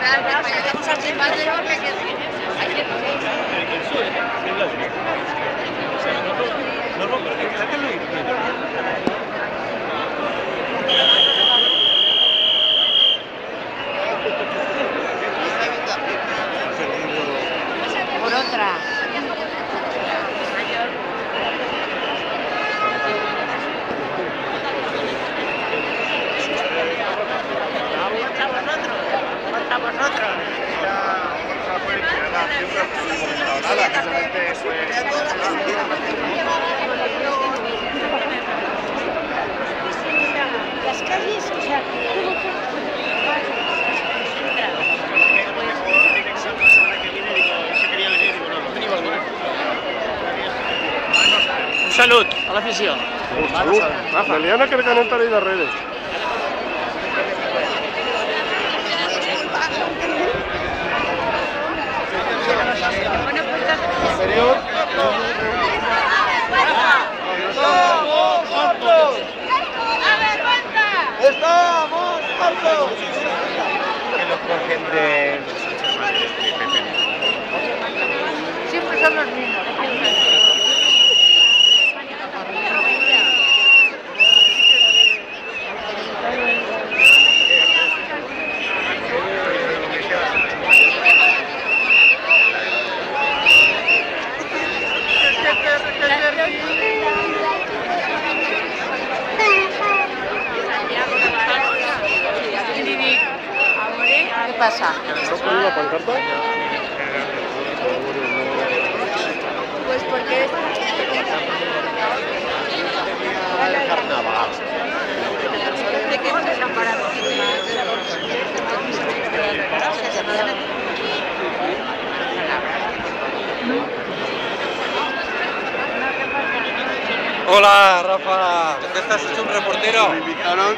Estamos aquí en Madrid porque por otra. Las calles, o sea, un salut a l'afició. Salut. Meliana que no estaré darrere. Superior. ¡Estamos hartos! ¡Estamos hartos! Que nos cogen de... siempre son los mismos. ¿Qué pasa? ¿Estás con una pancarta? Pues porque Carnaval. de que se han parado. Hola, Rafa. ¿Qué estás hecho un reportero? Me invitaron